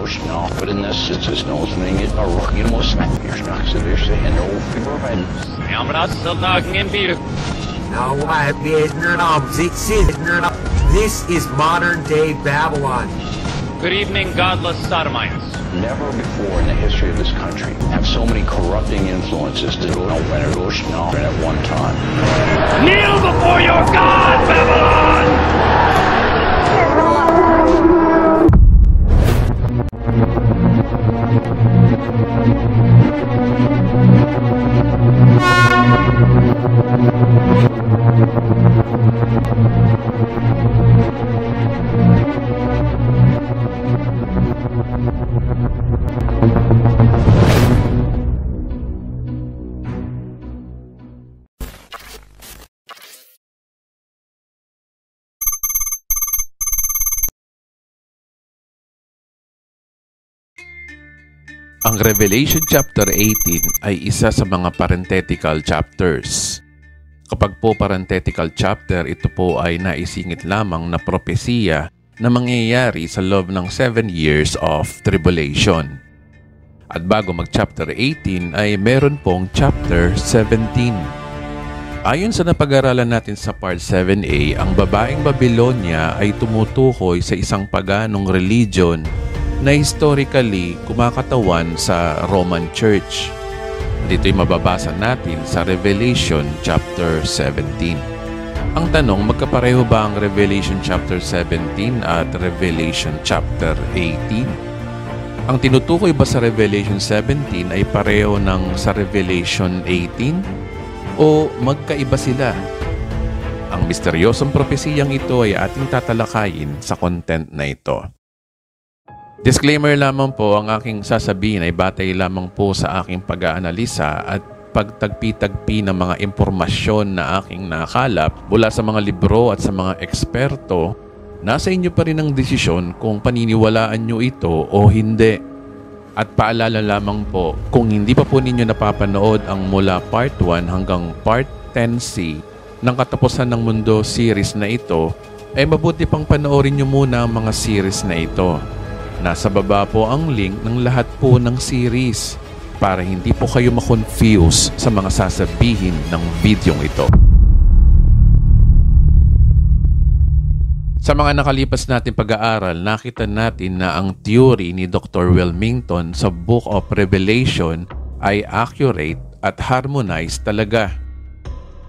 snart för den nästa snåsningen av rocken måste jag snart så det är en oförberedd. Ja, men alltså dagen blir. No, I This is modern day Babylon. Good evening, godless sodomites. Never before in the history of this country have so many corrupting influences to go at one time. Kneel before your God, Babylon! Ang Revelation chapter 18 ay isa sa mga parenthetical chapters. Kapag po parenthetical chapter, ito po ay naisingit lamang na propesiya na mangyayari sa loob ng 7 years of tribulation. At bago mag chapter 18 ay meron pong chapter 17. Ayon sa napag-aralan natin sa part 7a, ang babaeng Babylonia ay tumutukoy sa isang paganong religion na historically kumakatawan sa Roman Church. Dito'y mababasa natin sa Revelation chapter 17. Ang tanong, magkapareho ba ang Revelation chapter 17 at Revelation chapter 18? Ang tinutukoy ba sa Revelation 17 ay pareho ng sa Revelation 18? O magkaiba sila? Ang misteryosong propesiyang ito ay ating tatalakayin sa content na ito. Disclaimer lamang po, ang aking sasabihin ay batay lamang po sa aking pag-aanalisa at pagtagpi-tagpi ng mga impormasyon na aking nakalap mula sa mga libro at sa mga eksperto. Nasa inyo pa rin ang desisyon kung paniniwalaan nyo ito o hindi. At paalala lamang po, kung hindi pa po ninyo napapanood ang mula part 1 hanggang part 10C ng Katapusan ng Mundo series na ito, ay mabuti pang panoorin nyo muna ang mga series na ito. Nasa baba po ang link ng lahat po ng series para hindi po kayo ma-confuse sa mga sasabihin ng videong ito. Sa mga nakalipas natin pag-aaral, nakita natin na ang theory ni Dr. Wilmington sa Book of Revelation ay accurate at harmonized talaga.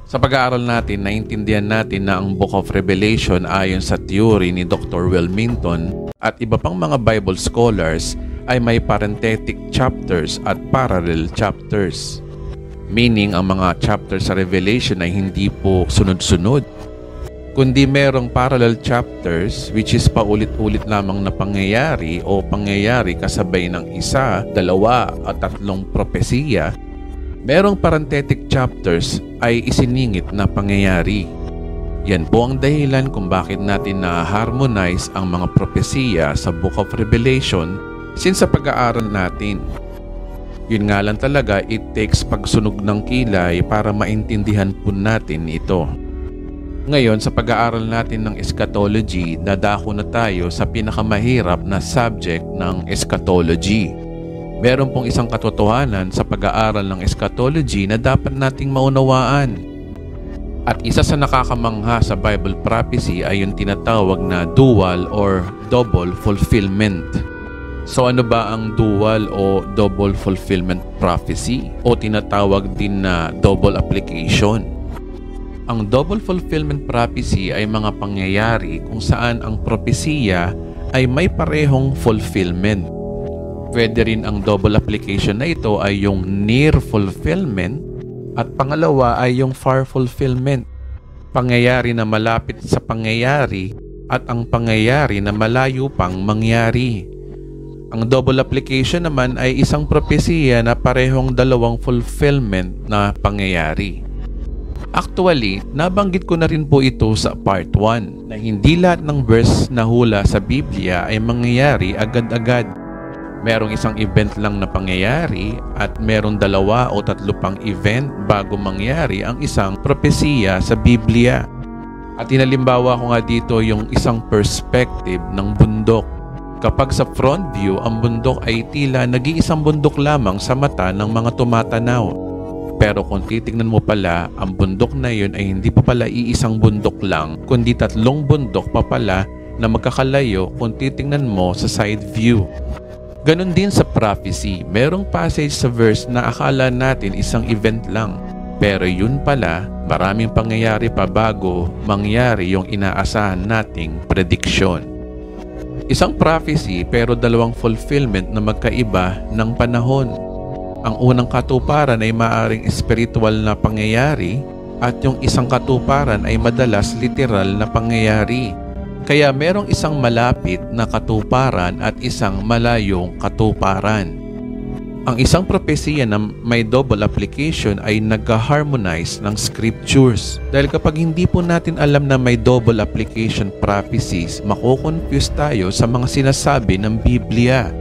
Sa pag-aaral natin, naintindihan natin na ang Book of Revelation ayon sa theory ni Dr. Wilmington at iba pang mga Bible scholars ay may parenthetic chapters at parallel chapters. Meaning, ang mga chapters sa Revelation ay hindi po sunod-sunod, kundi merong parallel chapters which is paulit-ulit lamang na pangyayari o pangyayari kasabay ng isa, dalawa at tatlong propesiya. Merong parenthetic chapters ay isiningit na pangyayari. Yan po ang dahilan kung bakit natin na-harmonize ang mga propesiya sa Book of Revelation since sa pag-aaral natin. Yun nga lang talaga, it takes pagsunog ng kilay para maintindihan po natin ito. Ngayon, sa pag-aaral natin ng eschatology, dadako na tayo sa pinakamahirap na subject ng eschatology. Meron pong isang katotohanan sa pag-aaral ng eschatology na dapat nating maunawaan. At isa sa nakakamangha sa Bible prophecy ay yung tinatawag na dual or double fulfillment. So ano ba ang dual o double fulfillment prophecy? O tinatawag din na double application. Ang double fulfillment prophecy ay mga pangyayari kung saan ang propesiya ay may parehong fulfillment. Pwede rin ang double application na ito ay yung near fulfillment at pangalawa ay yung far fulfillment. Pangyayari na malapit sa pangyayari at ang pangyayari na malayo pang mangyari. Ang double application naman ay isang propesiya na parehong dalawang fulfillment na pangyayari. Actually, nabanggit ko na rin po ito sa part 1 na hindi lahat ng verse na hula sa Biblia ay mangyayari agad-agad. Merong isang event lang na pangyayari at merong 2 o 3 pang event bago mangyari ang isang propesiya sa Biblia. At inalimbawa ko nga dito yung isang perspective ng bundok. Kapag sa front view, ang bundok ay tila nag-iisang bundok lamang sa mata ng mga tumatanaw. Pero kung titignan mo pala, ang bundok na yun ay hindi pa pala iisang bundok lang, kundi 3 bundok pa pala na magkakalayo kung titignan mo sa side view. Ganon din sa prophecy, merong passage sa verse na akala natin isang event lang. Pero yun pala, maraming pangyayari pa bago mangyari yung inaasahan nating prediction. Isang prophecy pero 2 fulfillment na magkaiba ng panahon. Ang unang katuparan ay maaring spiritual na pangyayari at yung isang katuparan ay madalas literal na pangyayari. Kaya merong isang malapit na katuparan at isang malayong katuparan. Ang isang propesya na may double application ay nag-harmonize ng scriptures. Dahil kapag hindi po natin alam na may double application prophecies, makukonfuse tayo sa mga sinasabi ng Biblia.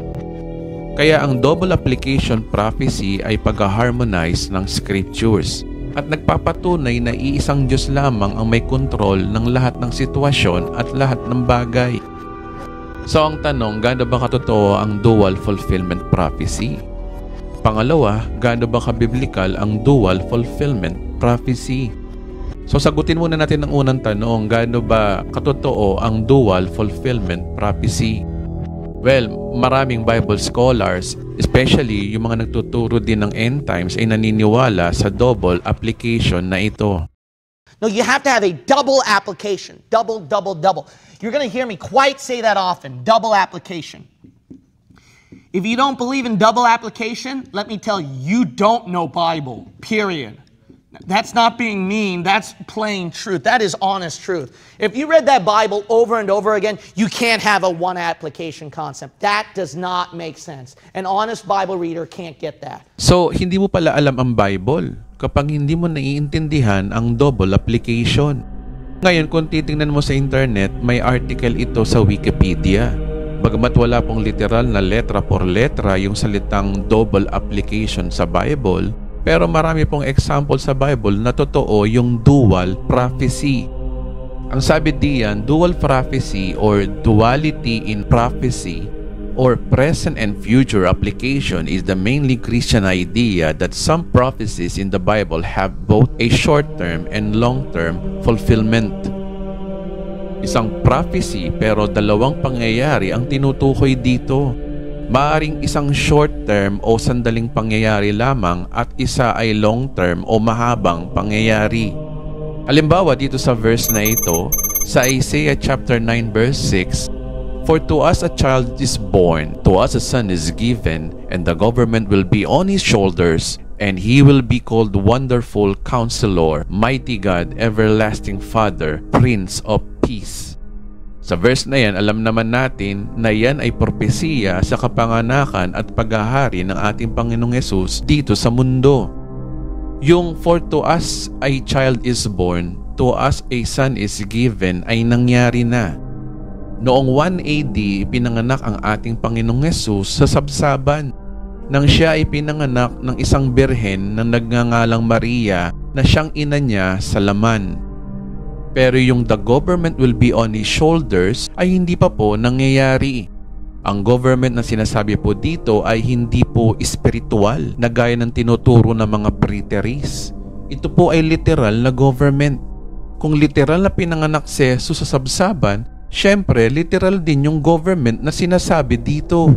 Kaya ang double application prophecy ay pag-harmonize ng scriptures at nagpapatunay na iisang Diyos lamang ang may kontrol ng lahat ng sitwasyon at lahat ng bagay. So ang tanong, gaano ba katotoo ang dual fulfillment prophecy? Pangalawa, gaano ba ka-biblical ang dual fulfillment prophecy? So sagutin muna natin ang unang tanong, gaano ba katotoo ang dual fulfillment prophecy? Well, maraming Bible scholars, especially yung mga nagtuturo din ng end times, ay naniniwala sa double application na ito. No, you have to have a double application. Double, double, double. You're going to hear me quite say that often. Double application. If you don't believe in double application, let me tell you, you don't know Bible, period. That's not being mean, that's plain truth. That is honest truth. If you read that Bible over and over again, you can't have a one application concept. That does not make sense. An honest Bible reader can't get that. So, hindi mo pala alam ang Bible kapag hindi mo naiintindihan ang double application. Ngayon, kung titingnan mo sa internet, may article ito sa Wikipedia. Bagamat wala pong literal na letra por letra yung salitang double application sa Bible, pero marami pong example sa Bible na totoo yung dual prophecy. Ang sabi diyan, dual prophecy or duality in prophecy or present and future application is the mainly Christian idea that some prophecies in the Bible have both a short-term and long-term fulfillment. Isang prophecy pero 2 pangyayari ang tinutukoy dito. Maaring isang short-term o sandaling pangyayari lamang at isa ay long-term o mahabang pangyayari. Halimbawa dito sa verse na ito, sa Isaiah chapter 9 verse 6, "For to us a child is born, to us a son is given, and the government will be on his shoulders, and he will be called Wonderful Counselor, Mighty God, Everlasting Father, Prince of Peace." Sa verse na yan, alam naman natin na yan ay propesiya sa kapanganakan at paghahari ng ating Panginoong Hesus dito sa mundo. Yung "for to us a child is born, to us a son is given" ay nangyari na. Noong 1 AD, pinanganak ang ating Panginoong Hesus sa sabsaban nang siya ay pinanganak ng isang birhen na nagngangalang Maria na siyang ina niya sa laman. Pero yung "the government will be on his shoulders" ay hindi pa po nangyayari. Ang government na sinasabi po dito ay hindi po espiritual na gaya ng tinuturo ng mga preterists. Ito po ay literal na government. Kung literal na pinanganak si Jesus sa sabsaban, syempre literal din yung government na sinasabi dito.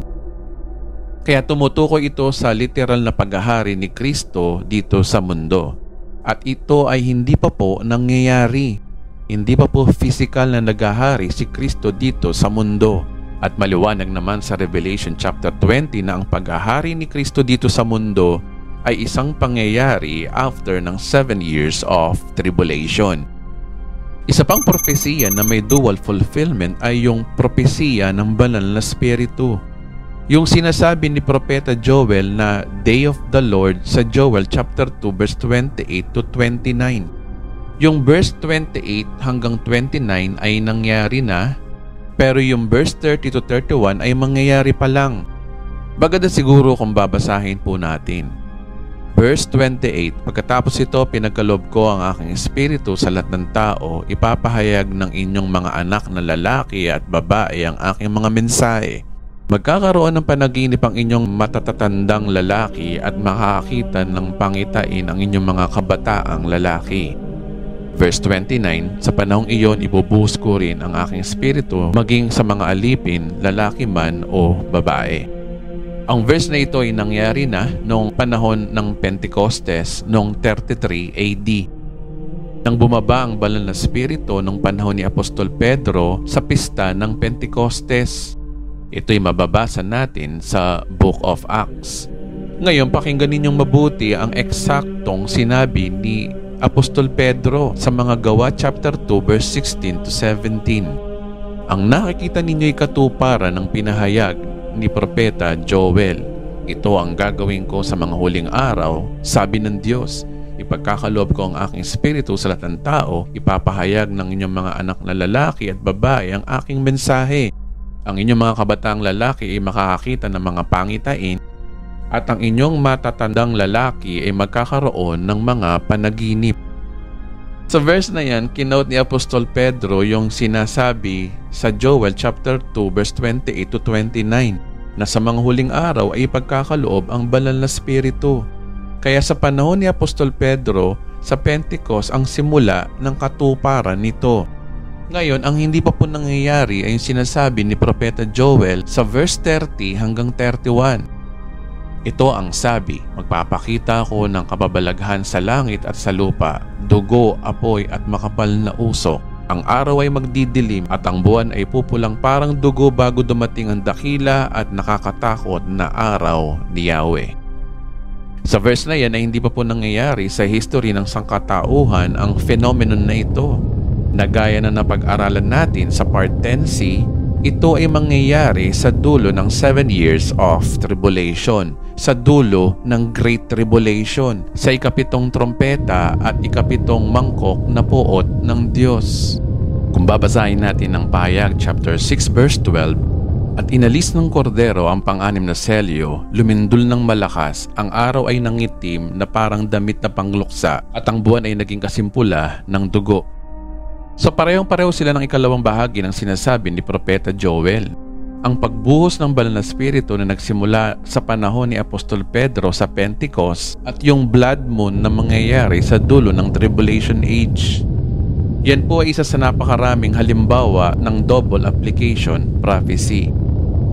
Kaya tumutukoy ito sa literal na paghahari ni Kristo dito sa mundo. At ito ay hindi pa po nangyayari. Hindi pa po physical na naghahari si Kristo dito sa mundo. At maliwanag naman sa Revelation chapter 20 na ang paghahari ni Kristo dito sa mundo ay isang pangyayari after ng 7 years of tribulation. Isa pang propesiya na may dual fulfillment ay yung propesiya ng banal na spiritu. Yung sinasabi ni Propeta Joel na Day of the Lord sa Joel chapter 2 verse 28 to 29. Yung verse 28 hanggang 29 ay nangyari na, pero yung verse 30 to 31 ay mangyayari pa lang. Bagada siguro kung babasahin po natin. Verse 28, "Pagkatapos ito, pinagkaloob ko ang aking espiritu sa lahat ng tao, ipapahayag ng inyong mga anak na lalaki at babae ang aking mga mensahe. Magkakaroon ng panaginip ang inyong matatatandang lalaki at makakakita ng pangitain ang inyong mga kabataang lalaki. Verse 29, sa panahong iyon ibubuhos ko rin ang aking espiritu maging sa mga alipin, lalaki man o babae. Ang verse na ito ay nangyari na noong panahon ng Pentecostes noong 33 AD. Nang bumaba ang banal na espiritu noong panahon ni Apostol Pedro sa pista ng Pentecostes. Ito'y mababasa natin sa Book of Acts. Ngayon, pakinggan ninyong mabuti ang eksaktong sinabi ni Apostol Pedro sa mga Gawa chapter 2 verse 16 to 17. Ang nakikita ninyo'y katuparan ng pinahayag ni Propeta Joel. Ito ang gagawin ko sa mga huling araw, sabi ng Diyos. Ipagkakaloob ko ang aking espiritu sa lahat ng tao, ipapahayag ng inyong mga anak na lalaki at babae ang aking mensahe. Ang inyong mga kabataang lalaki ay makakakita ng mga pangitain at ang inyong matatandang lalaki ay magkakaroon ng mga panaginip. Sa verse na yan, kinote ni Apostol Pedro yung sinasabi sa Joel chapter 2 verse 28 to 29 na sa mga huling araw ay ipagkakaloob ang banal na espiritu. Kaya sa panahon ni Apostol Pedro, sa Pentecost ang simula ng katuparan nito. Ngayon, ang hindi pa po nangyayari ay yung sinasabi ni Propeta Joel sa verse 30 hanggang 31. Ito ang sabi, magpapakita ko ng kababalaghan sa langit at sa lupa, dugo, apoy at makapal na usok. Ang araw ay magdidilim at ang buwan ay pupulang parang dugo bago dumating ang dakila at nakakatakot na araw ni Yahweh. Sa verse na yan ay hindi pa po nangyayari sa history ng sangkatauhan ang phenomenon na ito. Nagaya na napag-aralan natin sa part 10C, ito ay mangyayari sa dulo ng 7 years of tribulation, sa dulo ng Great Tribulation, sa ikapitong trompeta at ikapitong mangkok na puot ng Diyos. Kung babasahin natin ang Pahayag chapter 6 verse 12, at inalis ng kordero ang pang-anim na selyo, lumindol ng malakas, ang araw ay nangitim na parang damit na pangluksa at ang buwan ay naging kasimpula ng dugo. So parehong-pareho sila ng ikalawang bahagi ng sinasabi ni Propeta Joel. Ang pagbuhos ng banal na espiritu na nagsimula sa panahon ni Apostol Pedro sa Pentecost at yung blood moon na mangyayari sa dulo ng Tribulation Age. Yan po ay isa sa napakaraming halimbawa ng double application prophecy.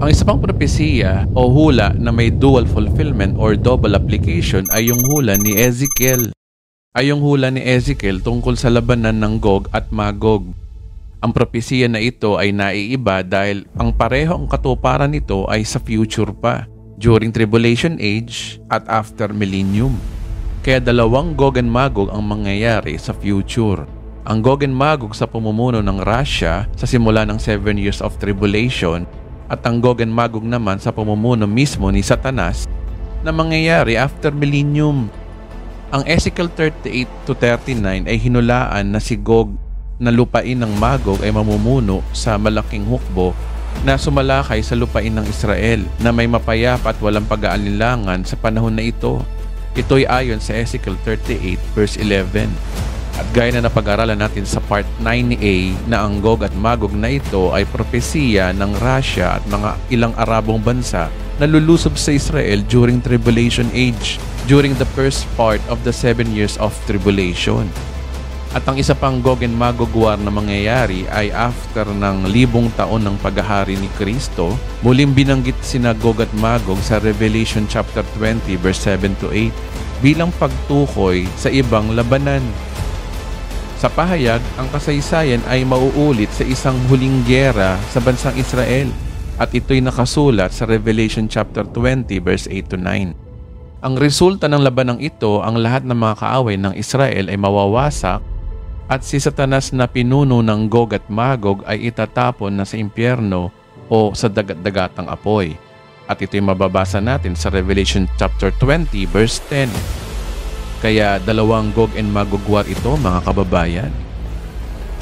Ang isa pang propesiya o hula na may dual fulfillment or double application ay yung hula ni Ezekiel. Yung hula ni Ezekiel tungkol sa labanan ng Gog at Magog. Ang propesiya na ito ay naiiba dahil ang parehong katuparan nito ay sa future pa, during Tribulation Age at after Millennium. Kaya dalawang Gog and Magog ang mangyayari sa future. Ang Gog and Magog sa pamumuno ng Russia sa simula ng 7 years of tribulation at ang Gog and Magog naman sa pamumuno mismo ni Satanas na mangyayari after Millennium. Ang Ezekiel 38 to 39 ay hinulaan na si Gog na lupain ng Magog ay mamumuno sa malaking hukbo na sumalakay sa lupain ng Israel na may mapayapa at walang pag-aalinlangan sa panahon na ito. Ito'y ayon sa Ezekiel 38 verse 11. At gaya na napag-aralan natin sa part 9a na ang Gog at Magog na ito ay propesiya ng Russia at mga ilang Arabong bansa na lulusob sa Israel during Tribulation Age, during the first part of the 7 years of tribulation. At ang isa pang Gog and Magog war na mangyayari ay after ng 1,000 taon ng paghahari ni Kristo, muling binanggit sina Gog at Magog sa Revelation chapter 20 verse 7 to 8 bilang pagtukoy sa ibang labanan. Sa pahayag, ang kasaysayan ay mauulit sa isang huling giyera sa bansang Israel at ito'y nakasulat sa Revelation chapter 20 verse 8 to 9. Ang resulta ng labanang ito, ang lahat ng mga kaaway ng Israel ay mawawasak at si Satanas na pinuno ng Gog at Magog ay itatapon na sa impyerno o sa dagat-dagatang apoy. At ito'y mababasa natin sa Revelation chapter 20 verse 10. Kaya dalawang Gog and Magog war ito, mga kababayan.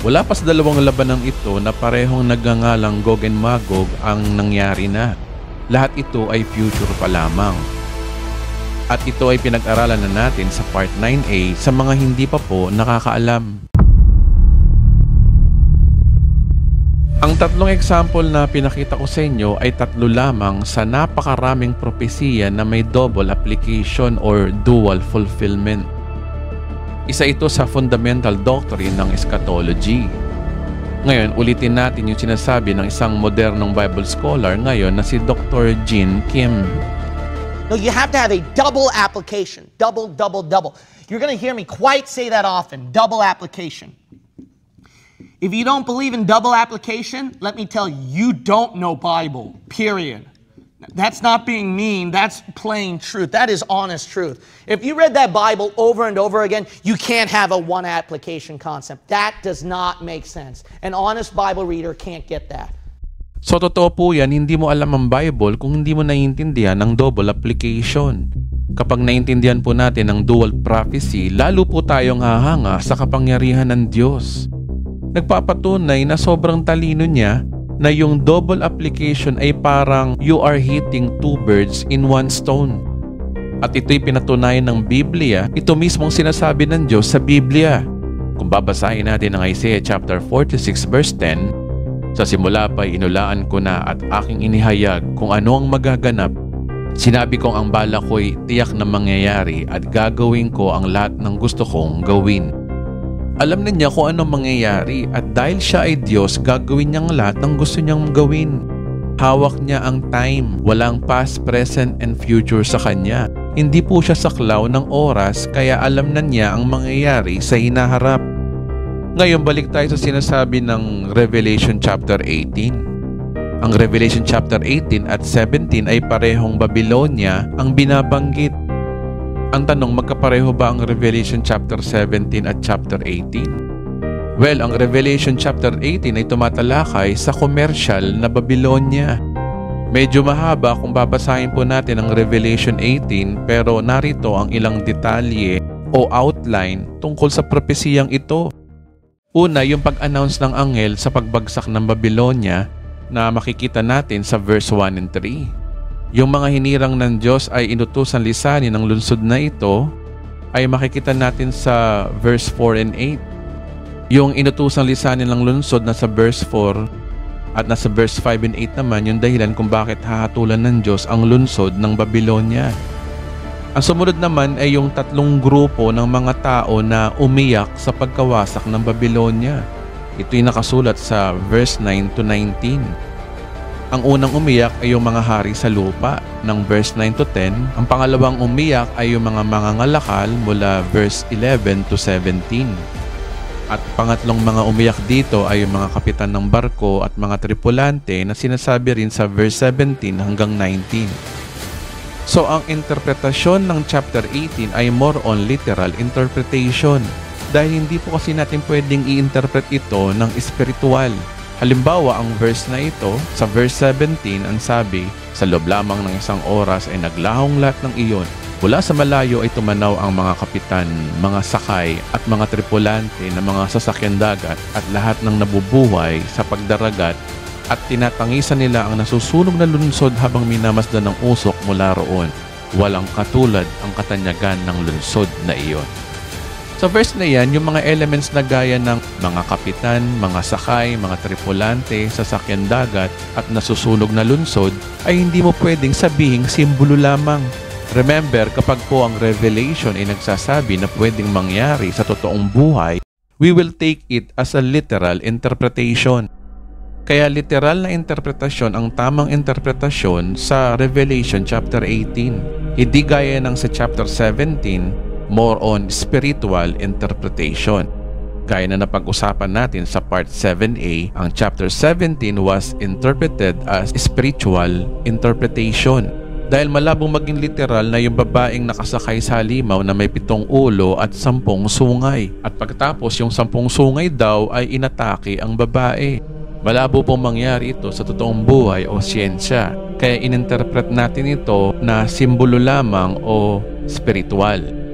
Wala pa sa dalawang labanang ito na parehong nagngangalang Gog and Magog ang nangyari na. Lahat ito ay future pa lamang. At ito ay pinag-aralan na natin sa part 9a sa mga hindi pa po nakakaalam. Ang tatlong example na pinakita ko sa inyo ay tatlo lamang sa napakaraming propesiya na may double application or dual fulfillment. Isa ito sa fundamental doctrine ng eschatology. Ngayon, ulitin natin yung sinasabi ng isang modernong Bible scholar ngayon na si Dr. Gene Kim. No, you have to have a double application. Double, double, double. You're going to hear me quite say that often. Double application. If you don't believe in double application, let me tell you, you don't know Bible, period. That's not being mean. That's plain truth. That is honest truth. If you read that Bible over and over again, you can't have a one application concept. That does not make sense. An honest Bible reader can't get that. So totoo po yan, hindi mo alam ang Bible kung hindi mo naiintindihan ang double application. Kapag naiintindihan po natin ang dual prophecy, lalo po tayong hahanga sa kapangyarihan ng Diyos. Nagpapatunay na sobrang talino niya na yung double application ay parang you are hitting two birds in one stone. At ito'y pinatunayan ng Biblia. Ito mismong sinasabi ng Diyos sa Biblia. Kung babasahin natin ang Isaiah chapter 46 verse 10, sa simula pa'y inulaan ko na at aking inihayag kung ano ang magaganap. Sinabi kong ang bala ko'y tiyak na mangyayari at gagawin ko ang lahat ng gusto kong gawin. Alam na niya kung anong mangyayari at dahil siya ay Diyos, gagawin niyang lahat ng gusto niyang gawin. Hawak niya ang time, walang past, present, and future sa kanya. Hindi po siya saklaw ng oras kaya alam na niya ang mangyayari sa hinaharap. Ngayon balik tayo sa sinasabi ng Revelation chapter 18. Ang Revelation chapter 18 at 17 ay parehong Babylonia ang binabanggit. Ang tanong, magkapareho ba ang Revelation chapter 17 at chapter 18? Well, ang Revelation chapter 18 ay tumatalakay sa commercial na Babylonia. Medyo mahaba kung babasahin po natin ang Revelation 18 pero narito ang ilang detalye o outline tungkol sa propesiyang ito. Una, yung pag-announce ng anghel sa pagbagsak ng Babylonia na makikita natin sa verse 1 and 3. Yung mga hinirang ng Diyos ay inutusan lisanin ng lungsod na ito ay makikita natin sa verse 4 and 8. Yung inutusan lisanin ng lungsod na sa verse 4 at nasa verse 5 and 8 naman yung dahilan kung bakit hahatulan ng Diyos ang lungsod ng Babylonia. Ang sumunod naman ay yung tatlong grupo ng mga tao na umiyak sa pagkawasak ng Babylonia. Ito'y nakasulat sa verse 9 to 19. Ang unang umiyak ay yung mga hari sa lupa ng verse 9 to 10. Ang pangalawang umiyak ay yung mga mangangalakal mula verse 11 to 17. At pangatlong mga umiyak dito ay yung mga kapitan ng barko at mga tripulante na sinasabi rin sa verse 17 hanggang 19. So ang interpretasyon ng chapter 18 ay more on literal interpretation dahil hindi po kasi natin pwedeng i-interpret ito ng spiritual. Halimbawa, ang verse na ito, sa verse 17, ang sabi, sa loob lamang ng isang oras ay naglahong lahat ng iyon. Mula sa malayo ay tumanaw ang mga kapitan, mga sakay at mga tripulante ng mga sasakyan dagat at lahat ng nabubuhay sa pagdaragat at tinatangisan nila ang nasusunog na lungsod habang minamasdan ng usok mula roon. Walang katulad ang katanyagan ng lungsod na iyon. Sa verse na yan, yung mga elements na gaya ng mga kapitan, mga sakay, mga tripulante, sasakyan dagat at nasusunog na lungsod ay hindi mo pwedeng sabihing simbolo lamang. Remember, kapag po ang Revelation ay nagsasabi na pwedeng mangyari sa totoong buhay, we will take it as a literal interpretation. Kaya literal na interpretasyon ang tamang interpretasyon sa Revelation chapter 18. Hindi gaya ng sa chapter 17, more on spiritual interpretation. Gaya na napag-usapan natin sa part 7a, ang chapter 17 was interpreted as spiritual interpretation. Dahil malabong maging literal na yung babaeng nakasakay sa halimaw na may 7 ulo at 10 sungay. At pagtapos yung 10 sungay daw ay inatake ang babae. Malabo pong mangyari ito sa totoong buhay o siyensya. Kaya ininterpret natin ito na simbolo lamang o spiritual.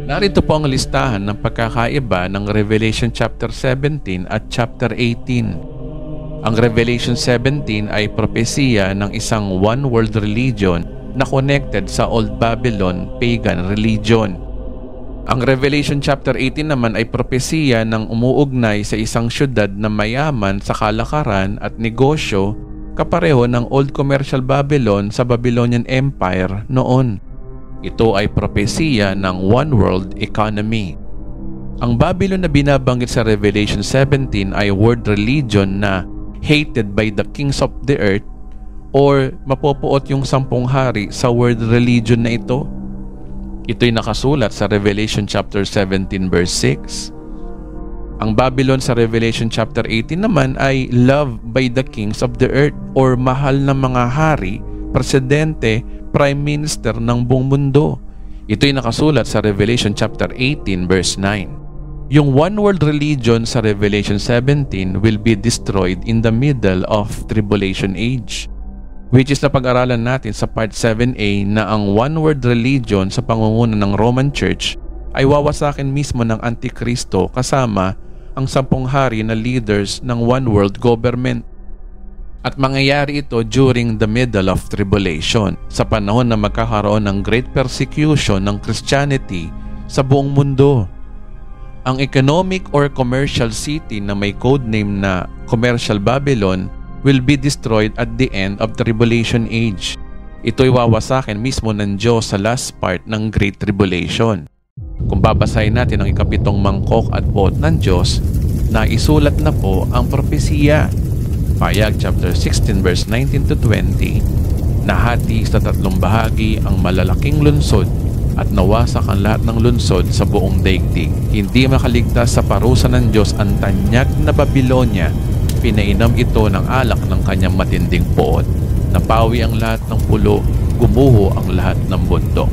Narito po ang listahan ng pagkakaiba ng Revelation chapter 17 at chapter 18. Ang Revelation 17 ay propesiya ng isang one-world religion na connected sa Old Babylon pagan religion. Ang Revelation chapter 18 naman ay propesiya ng umuugnay sa isang syudad na mayaman sa kalakaran at negosyo kapareho ng Old Commercial Babylon sa Babylonian Empire noon. Ito ay propesiya ng One World Economy. Ang Babylon na binabanggit sa Revelation 17 ay world religion na hated by the kings of the earth, or mapopuot yung 10 hari sa world religion na ito. Ito'y nakasulat sa Revelation chapter 17 verse 6. Ang Babylon sa Revelation chapter 18 naman ay loved by the kings of the earth, or mahal na mga hari, presidente, prime minister ng buong mundo. Ito'y nakasulat sa Revelation chapter 18 verse 9. Yung one world religion sa Revelation 17 will be destroyed in the middle of tribulation age, which is na pag-aralan natin sa part 7a na ang one world religion sa pangunguna ng Roman Church ay wawasakin mismo ng Antikristo kasama ang 10 hari na leaders ng one world government. At mangyayari ito during the middle of tribulation, sa panahon na magkakaroon ng great persecution ng Christianity sa buong mundo. Ang economic or commercial city na may codename na Commercial Babylon will be destroyed at the end of the tribulation age. Ito'y wawasakin mismo ng Diyos sa last part ng Great Tribulation. Kung babasahin natin ang ikapitong mangkok at pot ng Diyos, na isulat na po ang propesiya. Payag chapter 16 verse 19 to 20, nahati sa 3 bahagi ang malalaking lunsod at nawasak ang lahat ng lunsod sa buong daigdig. Hindi makaligtas sa parusa ng Diyos ang tanyag na Babylonia. Pinainom ito ng alak ng kanyang matinding poot. Napawi ang lahat ng pulo, gumuho ang lahat ng bundok.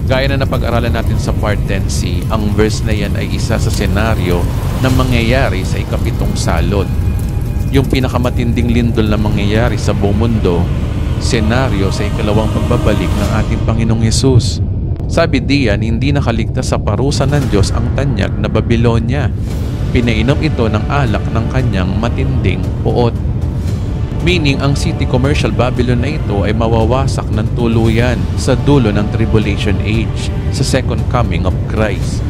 Gaya na napag-aralan natin sa part 10c, ang verse na yan ay isa sa senaryo na mangyayari sa ikapitong salot. Yung pinakamatinding lindol na mangyayari sa buong mundo, senaryo sa ikalawang pagbabalik ng ating Panginoong Hesus. Sabi diyan, hindi nakaligtas sa parusa ng Diyos ang tanyag na Babylonia. Pinainom ito ng alak ng kanyang matinding puot. Meaning, ang city Commercial Babylon na ito ay mawawasak ng tuluyan sa dulo ng Tribulation Age, sa second coming of Christ.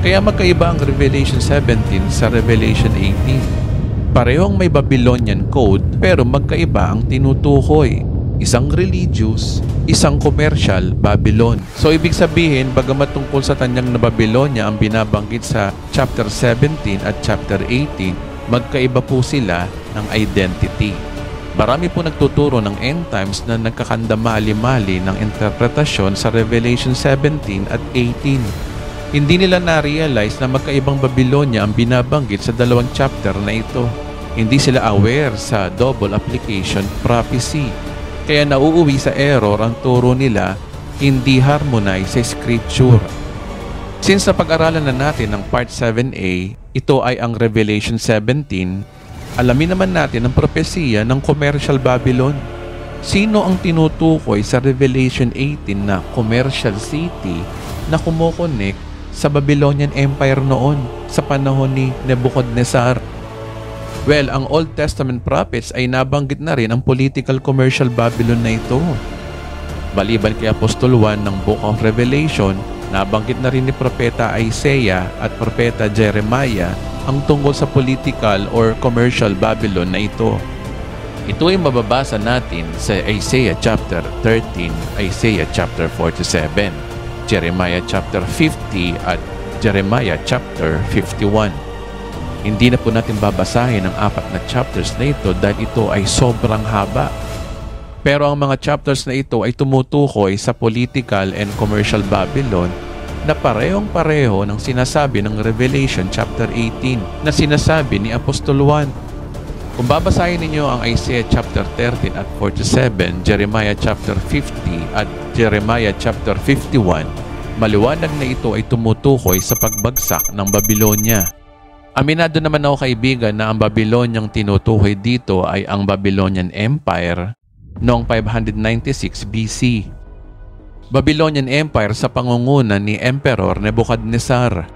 Kaya magkaiba ang Revelation 17 sa Revelation 18. Parehong may Babylonian code, pero magkaiba ang tinutukoy. Isang religious, isang commercial Babylon. So ibig sabihin, bagamat tungkol sa tanyag na Babylonia ang binabanggit sa chapter 17 at chapter 18, magkaiba po sila ng identity. Marami po nagtuturo ng end times na nagkakandamali-mali ng interpretasyon sa Revelation 17 at 18. Hindi nila na-realize na magkaibang Babylonia ang binabanggit sa 2 chapter na ito. Hindi sila aware sa double application prophecy. Kaya nauuwi sa error ang turo nila, hindi harmonize sa scripture. Since napag-aralan na natin ang part 7a, ito ay ang Revelation 17, alamin naman natin ang propesiya ng Commercial Babylon. Sino ang tinutukoy sa Revelation 18 na commercial city na kumokonek sa Babylonian Empire noon sa panahon ni Nebuchadnezzar? Well, ang Old Testament prophets ay nabanggit na rin ang political commercial Babylon na ito. Baliban kay Apostol 1 ng Book of Revelation, nabanggit na rin ni Propeta Isaiah at Propeta Jeremiah ang tungkol sa political or commercial Babylon na ito. Ito ay mababasa natin sa Isaiah chapter 13, Isaiah chapter 47, Jeremiah chapter 50 at Jeremiah chapter 51. Hindi na po natin babasahin ang 4 na chapters na ito dahil ito ay sobrang haba. Pero ang mga chapters na ito ay tumutukoy sa political and commercial Babylon na parehong-pareho ng sinasabi ng Revelation chapter 18 na sinasabi ni Apostol 1. Kung babasahin ninyo ang Isaiah chapter 13 at 47, Jeremiah chapter 50 at Jeremiah chapter 51, maliwanag na ito ay tumutukoy sa pagbagsak ng Babylonia. Aminado naman ako kaibigan na ang Babyloniang tinutukoy dito ay ang Babylonian Empire noong 596 BC. Babylonian Empire sa pangunguna ni Emperor Nebuchadnezzar.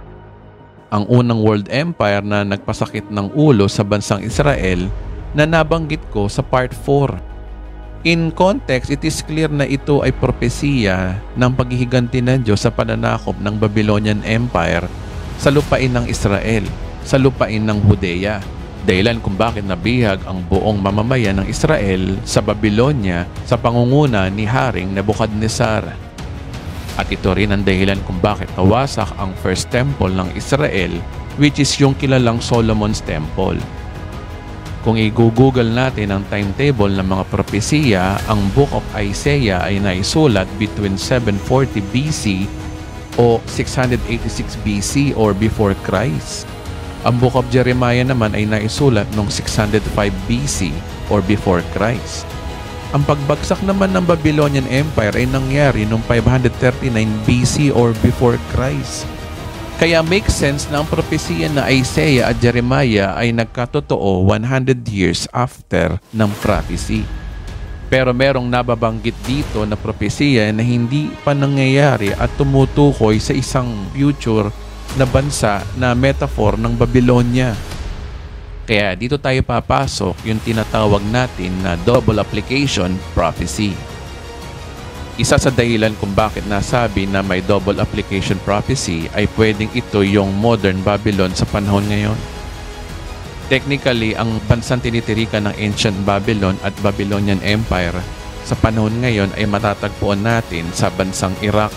Ang unang world empire na nagpasakit ng ulo sa bansang Israel na nabanggit ko sa part 4. In context, it is clear na ito ay propesiya ng paghihiganti ng Diyos sa pananakop ng Babylonian Empire sa lupain ng Israel, sa lupain ng Judea. Dahilan kung bakit nabihag ang buong mamamayan ng Israel sa Babylonia sa pangunguna ni Haring Nebuchadnezzar. At ito rin ang dahilan kung bakit nawasak ang first temple ng Israel, which is yung kilalang Solomon's Temple. Kung i-google natin ang timetable ng mga propesiya, ang Book of Isaiah ay naisulat between 740 BC o 686 BC or before Christ. Ang Book of Jeremiah naman ay naisulat noong 605 BC or before Christ. Ang pagbagsak naman ng Babylonian Empire ay nangyari noong 539 BC or before Christ. Kaya makes sense na ang propesiya na Isaiah at Jeremiah ay nagkatotoo 100 years after ng prophecy. Pero merong nababanggit dito na propesiya na hindi pa nangyayari at tumutukoy sa isang future na bansa na metaphor ng Babylonia. Kaya dito tayo papasok yung tinatawag natin na double application prophecy. Isa sa dahilan kung bakit nasabi na may double application prophecy ay pwedeng ito yung modern Babylon sa panahon ngayon. Technically, ang bansang tinitirikan ng Ancient Babylon at Babylonian Empire sa panahon ngayon ay matatagpuan natin sa bansang Iraq.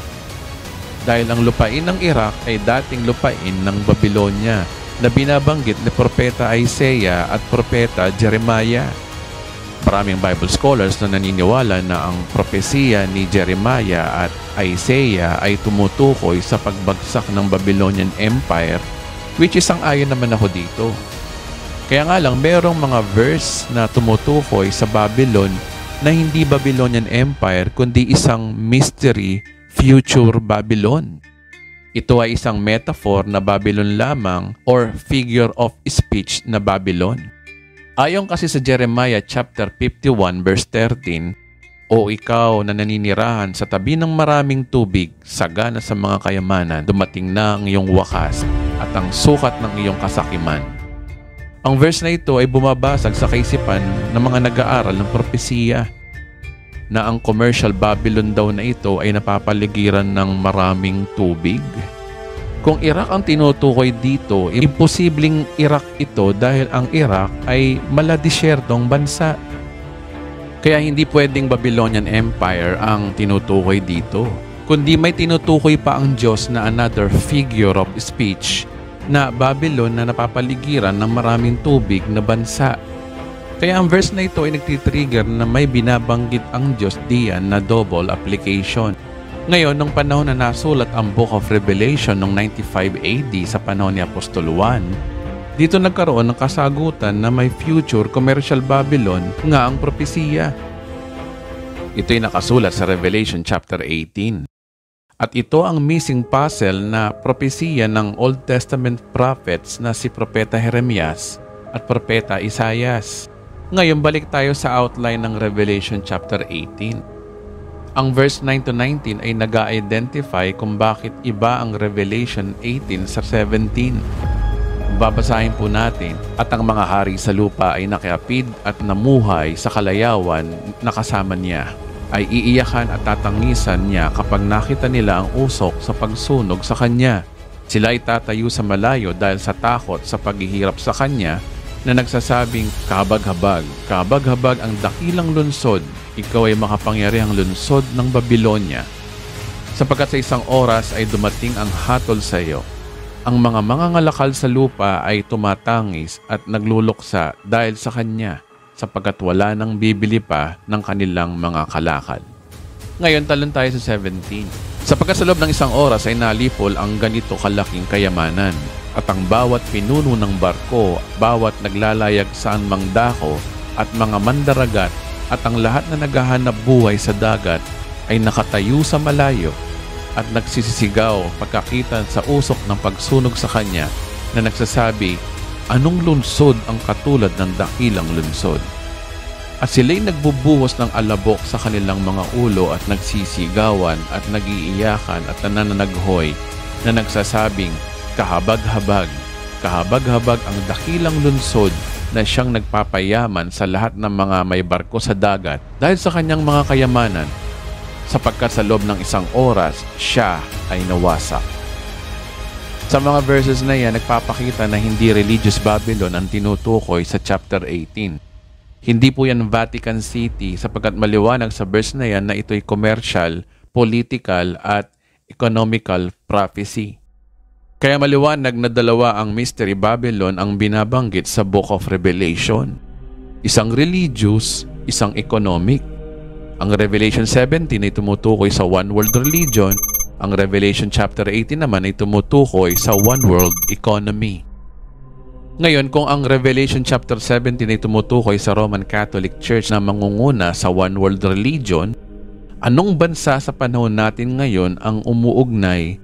Dahil ang lupain ng Iraq ay dating lupain ng Babylonia na binabanggit ni Propeta Isaiah at Propeta Jeremiah. Maraming Bible scholars na naniniwala na ang propesiya ni Jeremiah at Isaiah ay tumutukoy sa pagbagsak ng Babylonian Empire, which is sang-ayon naman ako dito. Kaya nga lang, merong mga verse na tumutukoy sa Babylon na hindi Babylonian Empire kundi isang mystery future Babylon. Ito ay isang metaphor na Babylon lamang or figure of speech na Babylon. Ayon kasi sa Jeremiah chapter 51 verse 13, "O ikaw na naninirahan sa tabi ng maraming tubig, sagana sa mga kayamanan, dumating na ang iyong wakas at ang sukat ng iyong kasakiman." Ang verse na ito ay bumabasag sa kaisipan ng mga nag-aaral ng propesiya na ang commercial Babylon daw na ito ay napapaligiran ng maraming tubig. Kung Iraq ang tinutukoy dito, imposibleng Iraq ito dahil ang Iraq ay maladisyertong bansa. Kaya hindi pwedeng Babylonian Empire ang tinutukoy dito, kundi may tinutukoy pa ang Diyos na another figure of speech na Babylon na napapaligiran ng maraming tubig na bansa. Kaya ang verse na ito ay nagtitrigger na may binabanggit ang Diyos diyan na double application. Ngayon, nung panahon na nasulat ang Book of Revelation noong 95 AD sa panahon ni Apostol Juan, dito nagkaroon ng kasagutan na may future commercial Babylon nga ang propesiya. Ito'y nakasulat sa Revelation chapter 18. At ito ang missing puzzle na propesiya ng Old Testament prophets na si Propeta Jeremias at Propeta Isaias. Ngayon, balik tayo sa outline ng Revelation chapter 18. Ang verse 9 to 19 ay nag-identify kung bakit iba ang Revelation 18 sa 17. Babasahin po natin, "At ang mga hari sa lupa ay nakiapid at namuhay sa kalayawan na kasama niya. Ay iiyakan at tatangisan niya kapag nakita nila ang usok sa pagsunog sa kanya. Sila ay tatayo sa malayo dahil sa takot sa paghihirap sa kanya na nagsasabing, kabag-habag, kabag-habag ang dakilang lunsod. Ikaw ay makapangyarihang lunsod ng Babylonia. Sapagkat sa isang oras ay dumating ang hatol sa iyo. Ang mga mangangalakal sa lupa ay tumatangis at nagluluksa dahil sa kanya, sapagkat wala nang bibili pa ng kanilang mga kalakal." Ngayon, talon tayo sa 17. "Sapagkat sa loob ng isang oras ay nalipol ang ganito kalaking kayamanan, at ang bawat pinuno ng barko, bawat naglalayag saan mang dako, at mga mandaragat, at ang lahat na naghahanap buhay sa dagat ay nakatayo sa malayo at nagsisisigaw pagkakita sa usok ng pagsunog sa kanya na nagsasabi, anong lunsod ang katulad ng dakilang lunsod? At sila'y nagbubuhos ng alabok sa kanilang mga ulo at nagsisigawan at nagiiyakan at nananaghoy na nagsasabing, kahabag-habag, kahabag-habag ang dakilang lunsod na siyang nagpapayaman sa lahat ng mga may barko sa dagat dahil sa kanyang mga kayamanan, sapagkat sa loob ng isang oras, siya ay nawasak. Sa mga verses na yan, nagpapakita na hindi religious Babylon ang tinutukoy sa chapter 18. Hindi po yan Vatican City sapagkat maliwanag sa verse na yan na ito'y commercial, political at economical prophecy. Kaya maliwanag na dalawa ang Mystery Babylon ang binabanggit sa Book of Revelation. Isang religious, isang economic. Ang Revelation 17 ay tumutukoy sa one world religion. Ang Revelation chapter 18 naman ay tumutukoy sa one world economy. Ngayon, kung ang Revelation chapter 17 ay tumutukoy sa Roman Catholic Church na mangunguna sa one world religion, anong bansa sa panahon natin ngayon ang umuugnay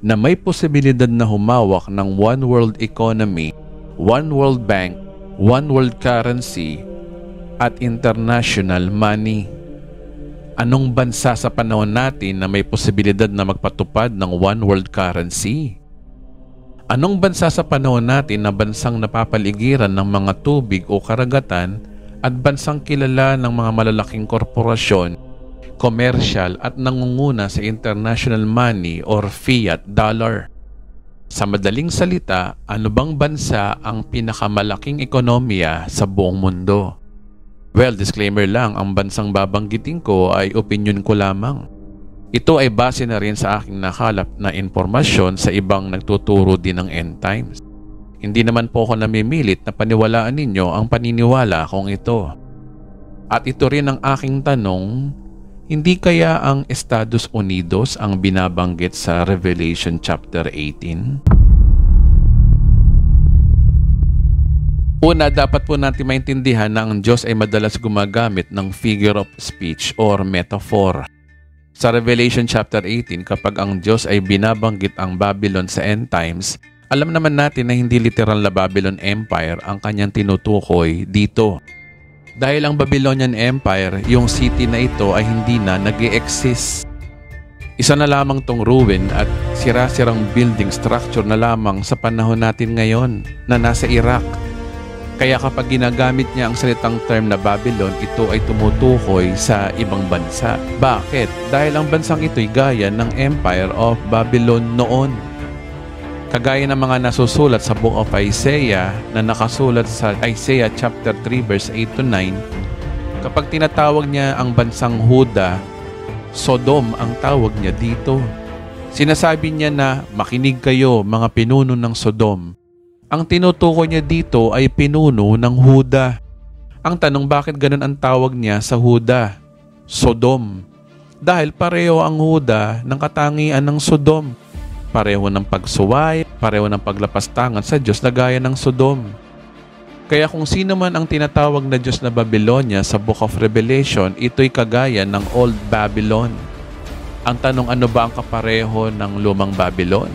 na may posibilidad na humawak ng one world economy, one world bank, one world currency, at international money? Anong bansa sa panahon natin na may posibilidad na magpatupad ng one world currency? Anong bansa sa panahon natin na bansang napapaligiran ng mga tubig o karagatan at bansang kilala ng mga malalaking korporasyon, commercial at nangunguna sa international money or fiat dollar? Sa madaling salita, ano bang bansa ang pinakamalaking ekonomiya sa buong mundo? Well, disclaimer lang, ang bansang babanggitin ko ay opinion ko lamang. Ito ay base na rin sa aking nakalap na impormasyon sa ibang nagtuturo din ng end times. Hindi naman po ako namimilit na paniwalaan ninyo ang paniniwala kong ito. At ito rin ang aking tanong, hindi kaya ang Estados Unidos ang binabanggit sa Revelation chapter 18? Una, dapat po natin maintindihan na ang Diyos ay madalas gumagamit ng figure of speech or metaphor. Sa Revelation chapter 18, kapag ang Diyos ay binabanggit ang Babylon sa end times, alam naman natin na hindi literal na Babylon Empire ang kanyang tinutukoy dito. Dahil ang Babylonian Empire, yung city na ito ay hindi na nag-e-exist. Isa na lamang tong ruin at sira-sirang building structure na lamang sa panahon natin ngayon na nasa Iraq. Kaya kapag ginagamit niya ang salitang term na Babylon, ito ay tumutukoy sa ibang bansa. Bakit? Dahil ang bansang ito'y gaya ng Empire of Babylon noon. Kagaya ng mga nasusulat sa Book of Isaiah na nakasulat sa Isaiah chapter 3 verse 8 to 9, kapag tinatawag niya ang bansang Huda, Sodom ang tawag niya dito. Sinasabi niya na, makinig kayo mga pinuno ng Sodom. Ang tinutukoy niya dito ay pinuno ng Huda. Ang tanong, bakit ganun ang tawag niya sa Huda? Sodom. Dahil pareho ang Huda ng katangian ng Sodom. Pareho ng pagsuway, pareho ng paglapastangan sa Diyos na gaya ng Sodom. Kaya kung sino man ang tinatawag na Diyos na Babylonia sa Book of Revelation, ito'y kagaya ng Old Babylon. Ang tanong, ano ba ang kapareho ng Lumang Babylon?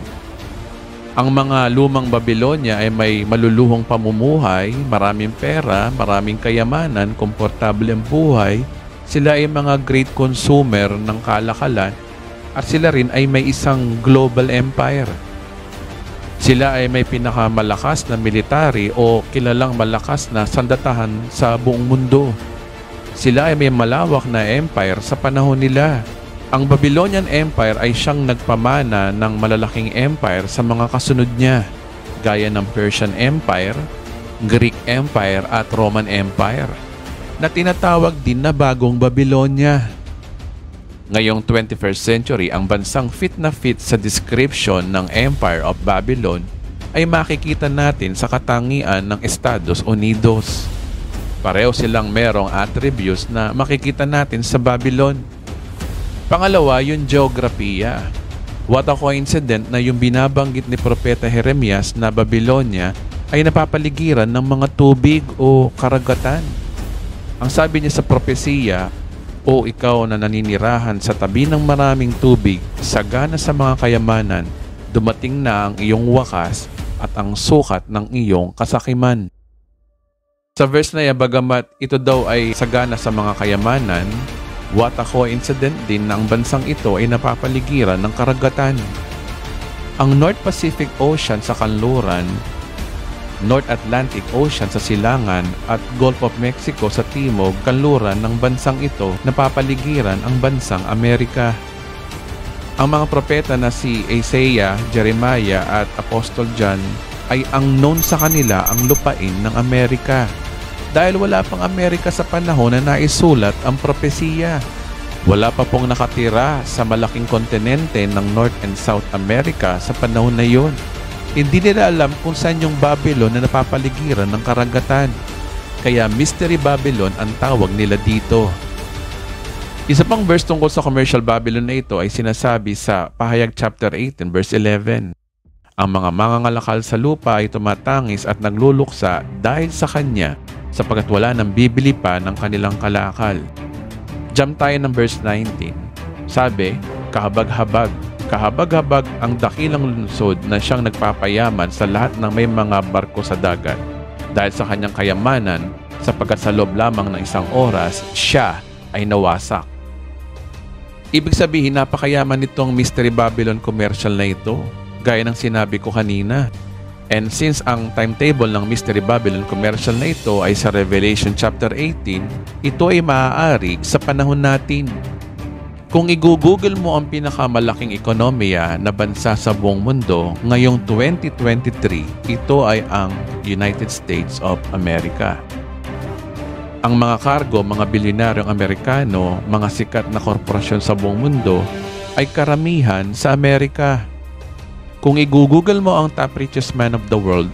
Ang mga lumang Babylonia ay may maluluhong pamumuhay, maraming pera, maraming kayamanan, komportable ang buhay. Sila ay mga great consumer ng kalakalan at sila rin ay may isang global empire. Sila ay may pinakamalakas na military o kilalang malakas na sandatahan sa buong mundo. Sila ay may malawak na empire sa panahon nila. Ang Babylonian Empire ay siyang nagpamana ng malalaking empire sa mga kasunod niya, gaya ng Persian Empire, Greek Empire at Roman Empire, na tinatawag din na Bagong Babylonia. Ngayong 21st century, ang bansang fit na fit sa description ng Empire of Babylon ay makikita natin sa katangian ng Estados Unidos. Pareho silang merong attributes na makikita natin sa Babylon. Pangalawa, yung geografiya. What a coincidence na yung binabanggit ni Propeta Jeremias na Babylonia ay napapaligiran ng mga tubig o karagatan. Ang sabi niya sa propesiya, "O ikaw na naninirahan sa tabi ng maraming tubig, sagana sa mga kayamanan, dumating na ang iyong wakas at ang sukat ng iyong kasakiman." Sa verse na yan, bagamat ito daw ay sagana sa mga kayamanan, what a coincidence din na ang bansang ito ay napapaligiran ng karagatan. Ang North Pacific Ocean sa kanluran North Atlantic Ocean sa silangan at Gulf of Mexico sa timog, kanluran ng bansang ito na papaligiran ang bansang Amerika. Ang mga propeta na si Isaiah, Jeremiah at Apostol John ay ang known sa kanila ang lupain ng Amerika. Dahil wala pang Amerika sa panahon na naisulat ang propesiya. Wala pa pong nakatira sa malaking kontinente ng North and South America sa panahon na yon. Hindi nila alam kung saan yung Babylon na napapaligiran ng karagatan. Kaya Mystery Babylon ang tawag nila dito. Isa pang verse tungkol sa commercial Babylon na ito ay sinasabi sa Pahayag chapter 18 verse 11. Ang mga mangangalakal sa lupa ay tumatangis at nagluluksa dahil sa kanya sapagkat wala nang bibili pa ng kanilang kalakal. Jump tayo ng verse 19. Sabi, kahabag-habag. Kahabag-habag ang dakilang lungsod na siyang nagpapayaman sa lahat ng may mga barko sa dagat. Dahil sa kanyang kayamanan, sapagkat sa loob lamang ng isang oras, siya ay nawasak. Ibig sabihin, napakayaman nitong Mystery Babylon commercial na ito, gaya ng sinabi ko kanina. And since ang timetable ng Mystery Babylon commercial na ito ay sa Revelation chapter 18, ito ay maaari sa panahon natin. Kung i-google mo ang pinakamalaking ekonomiya na bansa sa buong mundo ngayong 2023, ito ay ang United States of America. Ang mga kargo, mga bilyonaryong Amerikano, mga sikat na korporasyon sa buong mundo ay karamihan sa Amerika. Kung i-google mo ang top richest man of the world,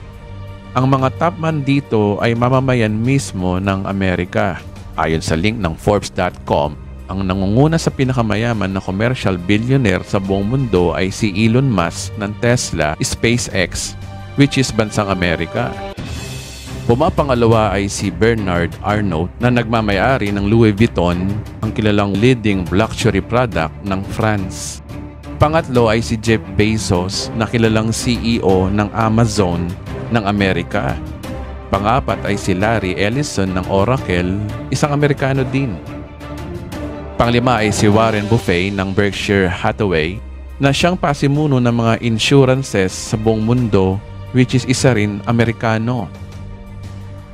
ang mga top man dito ay mamamayan mismo ng Amerika. Ayon sa link ng Forbes.com, ang nangunguna sa pinakamayaman na commercial billionaire sa buong mundo ay si Elon Musk ng Tesla, SpaceX, which is bansang Amerika. Pumapangalawa ay si Bernard Arnault na nagmamayari ng Louis Vuitton, ang kilalang leading luxury product ng France. Pangatlo ay si Jeff Bezos na kilalang CEO ng Amazon ng Amerika. Pangapat ay si Larry Ellison ng Oracle, isang Amerikano din. Panglima ay si Warren Buffett ng Berkshire Hathaway na siyang pasimuno ng mga insurances sa buong mundo, which is isa rin Amerikano.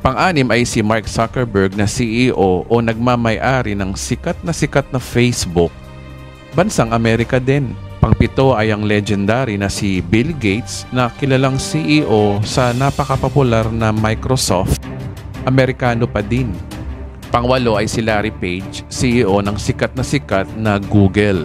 Pang-anim ay si Mark Zuckerberg na CEO o nagmamay-ari ng sikat na Facebook, bansang Amerika din. Pang-pito ay ang legendary na si Bill Gates na kilalang CEO sa napakapopular na Microsoft, Amerikano pa din. Pang-walo ay si Larry Page, CEO ng sikat na Google.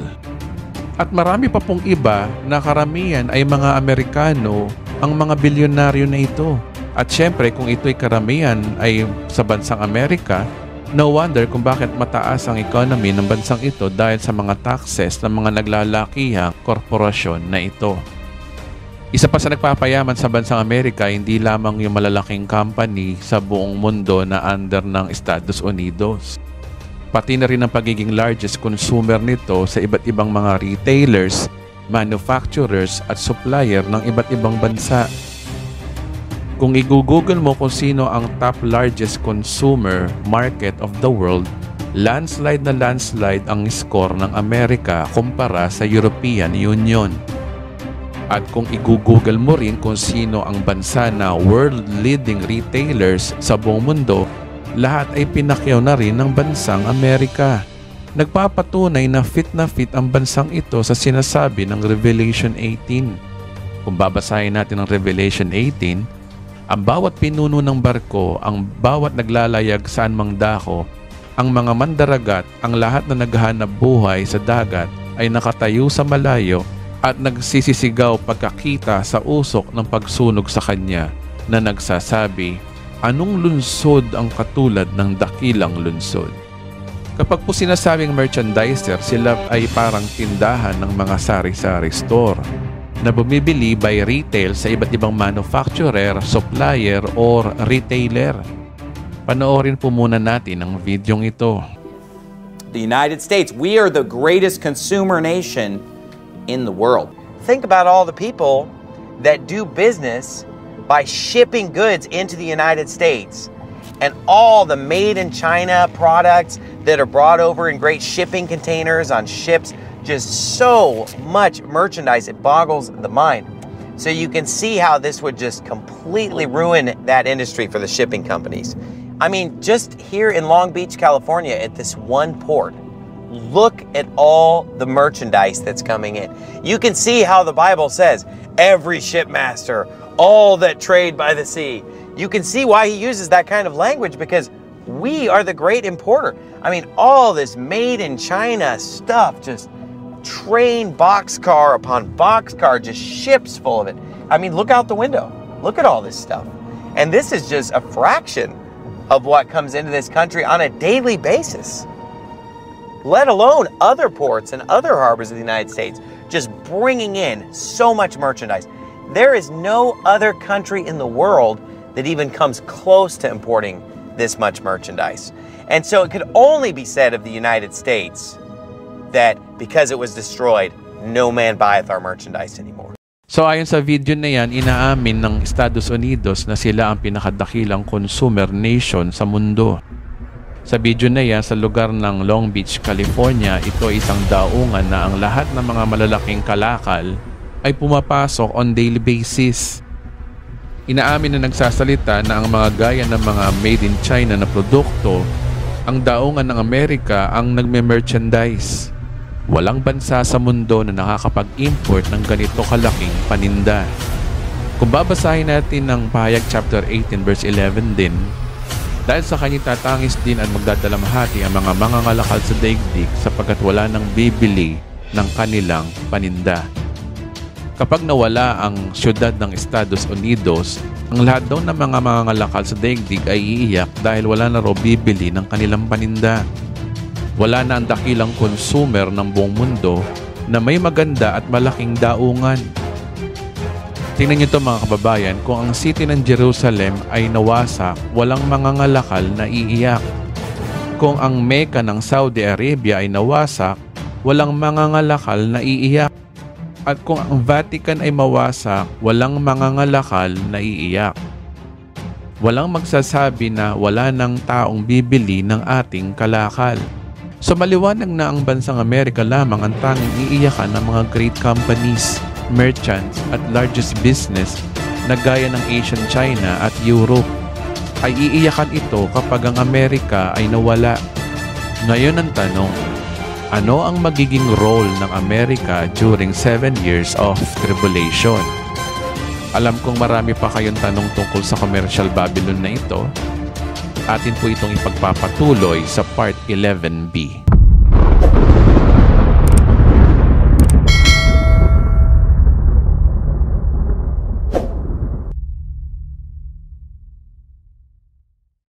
At marami pa pong iba na karamihan ay mga Amerikano ang mga bilyonaryo na ito. At syempre kung ito'y karamihan ay sa bansang Amerika, no wonder kung bakit mataas ang economy ng bansang ito dahil sa mga taxes ng mga naglalakihang korporasyon na ito. Isa pa sa nagpapayaman sa bansang Amerika, hindi lamang yung malalaking company sa buong mundo na under ng Estados Unidos. Pati na rin ang pagiging largest consumer nito sa iba't ibang mga retailers, manufacturers at supplier ng iba't ibang bansa. Kung i-google mo kung sino ang top largest consumer market of the world, landslide na landslide ang score ng Amerika kumpara sa European Union. At kung i-google mo rin kung sino ang bansa na world leading retailers sa buong mundo, lahat ay pinakyaw na rin ng bansang Amerika. Nagpapatunay na fit ang bansang ito sa sinasabi ng Revelation 18. Kung babasahin natin ang Revelation 18, ang bawat pinuno ng barko, ang bawat naglalayag saan mang dako, ang mga mandaragat, ang lahat na naghahanap buhay sa dagat ay nakatayo sa malayo at nagsisisigaw pagkakita sa usok ng pagsunog sa kanya na nagsasabi, anong lungsod ang katulad ng dakilang lungsod? Kapag po sinasabing merchandiser, sila ay parang tindahan ng mga sari-sari store na bumibili by retail sa iba't ibang manufacturer, supplier, or retailer. Panoorin po muna natin ang videong ito. The United States, we are the greatest consumer nation in the world. Think about all the people that do business by shipping goods into the United States and all the made in China products that are brought over in great shipping containers on ships. Just so much merchandise, it boggles the mind. So you can see how this would just completely ruin that industry for the shipping companies. I mean, just here in Long Beach, California, at this one port, look at all the merchandise that's coming in. You can see how the Bible says, every shipmaster, all that trade by the sea. You can see why he uses that kind of language, because we are the great importer. I mean, all this made in China stuff, just train boxcar upon boxcar, just ships full of it. I mean, look out the window. Look at all this stuff. And this is just a fraction of what comes into this country on a daily basis, let alone other ports and other harbors of the United States, just bringing in so much merchandise. There is no other country in the world that even comes close to importing this much merchandise. And so it could only be said of the United States that because it was destroyed, no man buyeth our merchandise anymore. So ayon sa video na yan, inaamin ng Estados Unidos na sila ang pinakadakilang consumer nation sa mundo. Sa video na yan, sa lugar ng Long Beach, California, ito ay isang daungan na ang lahat ng mga malalaking kalakal ay pumapasok on daily basis. Inaamin na nagsasalita na ang mga gaya ng mga made in China na produkto, ang daungan ng Amerika ang nagme-merchandise. Walang bansa sa mundo na nakakapag-import ng ganito kalaking paninda. Kung babasahin natin ng Pahayag chapter 18 verse 11 din, dahil sa kanyang tatangis din at magdadalamhati ang mga mangangalakal sa daigdig sapagkat wala nang bibili ng kanilang paninda. Kapag nawala ang syudad ng Estados Unidos, ang lahat daw ng mga mangangalakal sa daigdig ay iiyak dahil wala na raw bibili ng kanilang paninda. Wala na ang dakilang consumer ng buong mundo na may maganda at malaking daungan. Tingnan nyo ito mga kababayan, kung ang city ng Jerusalem ay nawasak, walang mangangalakal na iiyak. Kung ang Mecca ng Saudi Arabia ay nawasak, walang mangangalakal na iiyak. At kung ang Vatican ay mawasak, walang mangangalakal na iiyak. Walang magsasabi na wala ng taong bibili ng ating kalakal. So maliwanag na ang bansang Amerika lamang ang tanging iiyakan ng mga great companies, merchants at largest business na gaya ng Asian China at Europe. Ay iiyakan ito kapag ang Amerika ay nawala. Ngayon ang tanong, ano ang magiging role ng Amerika during 7 years of tribulation? Alam kong marami pa kayong tanong tungkol sa commercial Babylon na ito. Atin po itong ipagpapatuloy sa Part 11b.